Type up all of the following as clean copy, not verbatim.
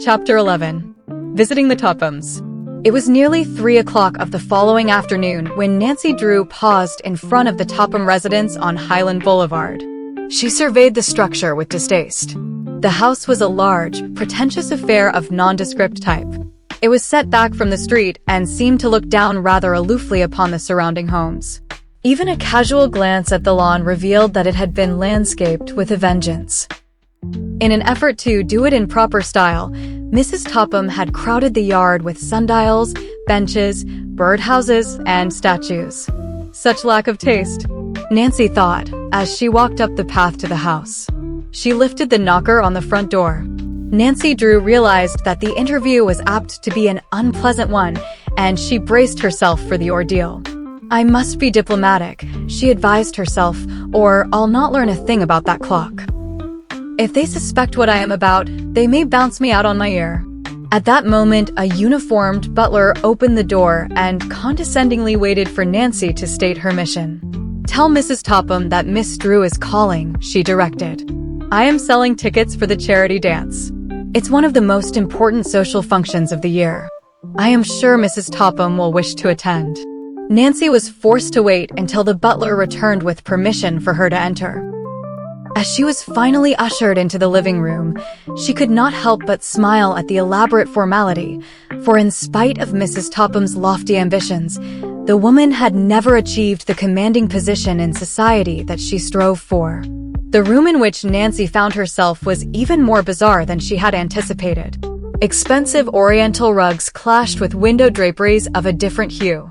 Chapter 11. Visiting the Tophams. It was nearly 3 o'clock of the following afternoon when Nancy Drew paused in front of the Topham residence on Highland Boulevard. She surveyed the structure with distaste. The house was a large, pretentious affair of nondescript type. It was set back from the street and seemed to look down rather aloofly upon the surrounding homes. Even a casual glance at the lawn revealed that it had been landscaped with a vengeance. In an effort to do it in proper style, Mrs. Topham had crowded the yard with sundials, benches, birdhouses, and statues. Such lack of taste, Nancy thought, as she walked up the path to the house. She lifted the knocker on the front door. Nancy Drew realized that the interview was apt to be an unpleasant one, and she braced herself for the ordeal. "I must be diplomatic," she advised herself, "or I'll not learn a thing about that clock. If they suspect what I am about, they may bounce me out on my ear." At that moment, a uniformed butler opened the door and condescendingly waited for Nancy to state her mission. "Tell Mrs. Topham that Miss Drew is calling," she directed. "I am selling tickets for the charity dance. It's one of the most important social functions of the year. I am sure Mrs. Topham will wish to attend." Nancy was forced to wait until the butler returned with permission for her to enter. As she was finally ushered into the living room, she could not help but smile at the elaborate formality, for in spite of Mrs. Topham's lofty ambitions, the woman had never achieved the commanding position in society that she strove for. The room in which Nancy found herself was even more bizarre than she had anticipated. Expensive oriental rugs clashed with window draperies of a different hue.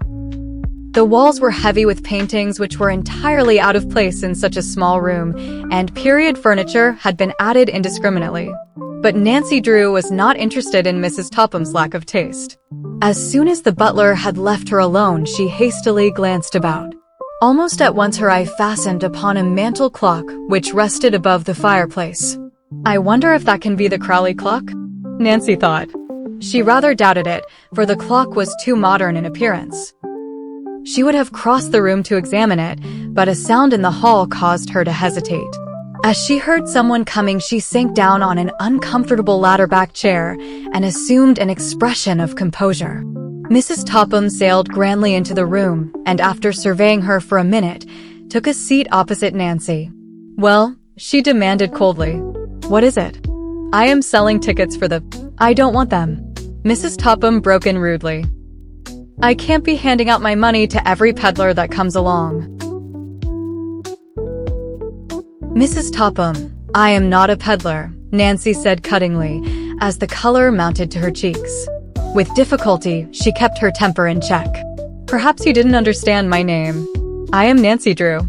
The walls were heavy with paintings which were entirely out of place in such a small room, and period furniture had been added indiscriminately. But Nancy Drew was not interested in Mrs. Topham's lack of taste. As soon as the butler had left her alone, she hastily glanced about. Almost at once her eye fastened upon a mantel clock which rested above the fireplace. "I wonder if that can be the Crowley clock?" Nancy thought. She rather doubted it, for the clock was too modern in appearance. She would have crossed the room to examine it, but a sound in the hall caused her to hesitate. As she heard someone coming, she sank down on an uncomfortable ladder-back chair and assumed an expression of composure. Mrs. Topham sailed grandly into the room, and after surveying her for a minute, took a seat opposite Nancy. "Well," she demanded coldly, "what is it?" "I am selling tickets for the—" "I don't want them." Mrs. Topham broke in rudely. "I can't be handing out my money to every peddler that comes along." "Mrs. Topham, I am not a peddler," Nancy said cuttingly, as the color mounted to her cheeks. With difficulty, she kept her temper in check. "Perhaps you didn't understand my name. I am Nancy Drew."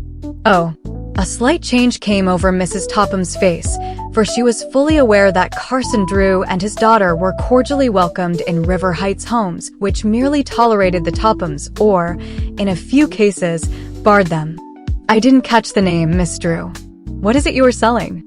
"Oh." A slight change came over Mrs. Topham's face, for she was fully aware that Carson Drew and his daughter were cordially welcomed in River Heights homes, which merely tolerated the Tophams or, in a few cases, barred them. "I didn't catch the name, Miss Drew. What is it you are selling?"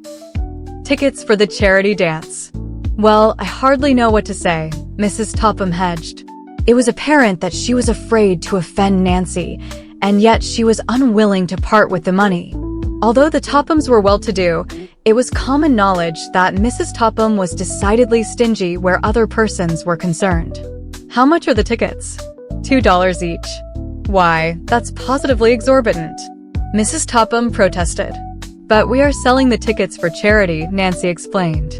"Tickets for the charity dance." "Well, I hardly know what to say," Mrs. Topham hedged. It was apparent that she was afraid to offend Nancy, and yet she was unwilling to part with the money. Although the Tophams were well-to-do, it was common knowledge that Mrs. Topham was decidedly stingy where other persons were concerned. "How much are the tickets?" $2 each." "Why, that's positively exorbitant," Mrs. Topham protested. "But we are selling the tickets for charity," Nancy explained.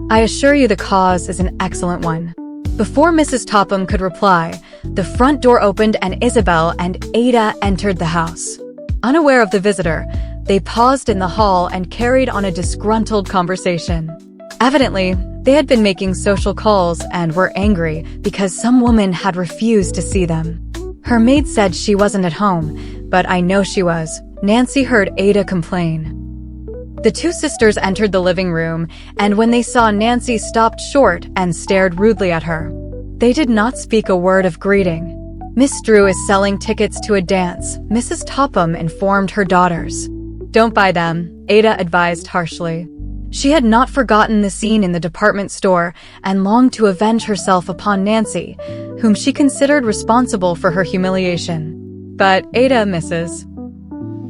"I assure you the cause is an excellent one." Before Mrs. Topham could reply, the front door opened and Isabel and Ada entered the house. Unaware of the visitor, they paused in the hall and carried on a disgruntled conversation. Evidently, they had been making social calls and were angry because some woman had refused to see them. "Her maid said she wasn't at home, but I know she was," Nancy heard Ada complain. The two sisters entered the living room, and when they saw Nancy, stopped short and stared rudely at her. They did not speak a word of greeting. "Miss Drew is selling tickets to a dance," Mrs. Topham informed her daughters. "Don't buy them," Ada advised harshly. She had not forgotten the scene in the department store and longed to avenge herself upon Nancy, whom she considered responsible for her humiliation. "But, Ada, Mrs.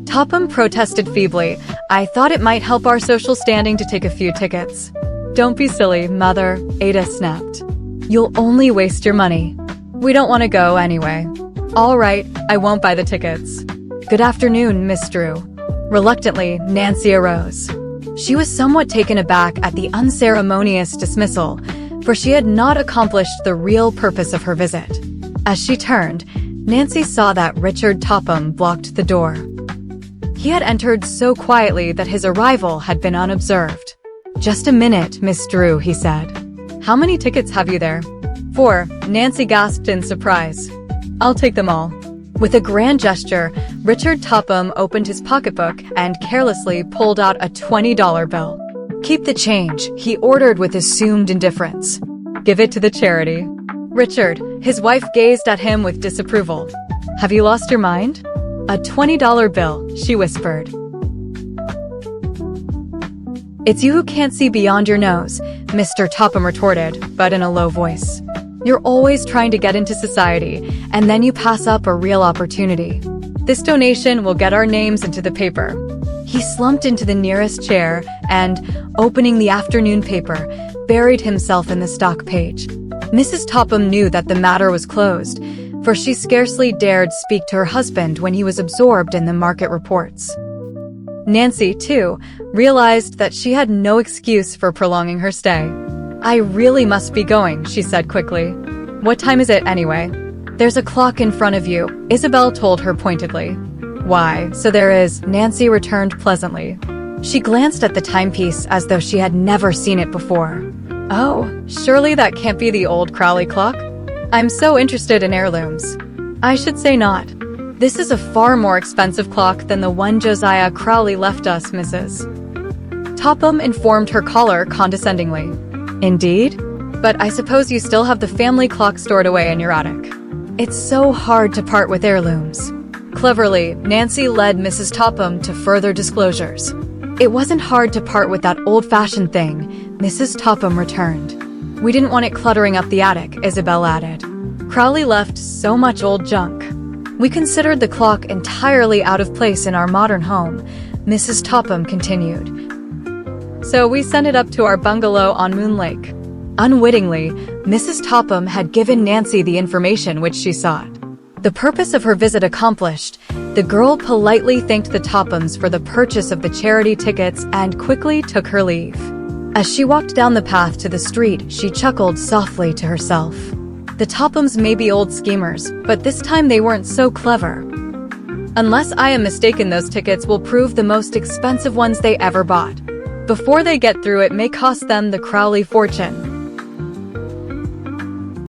Topham protested feebly, "I thought it might help our social standing to take a few tickets." Don't be silly, Mother, Ada snapped. You'll only waste your money. We don't want to go anyway. All right, I won't buy the tickets. Good afternoon, Miss Drew. Reluctantly, Nancy arose. She was somewhat taken aback at the unceremonious dismissal, for she had not accomplished the real purpose of her visit. As she turned, Nancy saw that Richard Topham blocked the door. He had entered so quietly that his arrival had been unobserved. Just a minute, Miss Drew, he said. How many tickets have you there? 4, Nancy gasped in surprise. I'll take them all. With a grand gesture, Richard Topham opened his pocketbook and carelessly pulled out a $20 bill. Keep the change, he ordered with assumed indifference. Give it to the charity. Richard, his wife gazed at him with disapproval. Have you lost your mind? A $20 bill, she whispered. It's you who can't see beyond your nose, Mr. Topham retorted, but in a low voice. You're always trying to get into society, and then you pass up a real opportunity. This donation will get our names into the paper. He slumped into the nearest chair and, opening the afternoon paper, buried himself in the stock page. Mrs. Topham knew that the matter was closed, for she scarcely dared speak to her husband when he was absorbed in the market reports. Nancy, too, realized that she had no excuse for prolonging her stay. I really must be going, she said quickly. What time is it, anyway? There's a clock in front of you, Isabel told her pointedly. Why, so there is, Nancy returned pleasantly. She glanced at the timepiece as though she had never seen it before. Oh, surely that can't be the old Crowley clock? I'm so interested in heirlooms. I should say not. This is a far more expensive clock than the one Josiah Crowley left us, Mrs. Topham informed her caller condescendingly. Indeed? But I suppose you still have the family clock stored away in your attic. It's so hard to part with heirlooms. Cleverly, Nancy led Mrs. Topham to further disclosures. It wasn't hard to part with that old-fashioned thing, Mrs. Topham returned. We didn't want it cluttering up the attic, Isabel added. Crowley left so much old junk. We considered the clock entirely out of place in our modern home, Mrs. Topham continued. So we sent it up to our bungalow on Moon Lake. Unwittingly, Mrs. Topham had given Nancy the information which she sought. The purpose of her visit accomplished, the girl politely thanked the Tophams for the purchase of the charity tickets and quickly took her leave. As she walked down the path to the street, she chuckled softly to herself. The Tophams may be old schemers, but this time they weren't so clever. Unless I am mistaken, those tickets will prove the most expensive ones they ever bought. Before they get through, it may cost them the Crowley fortune.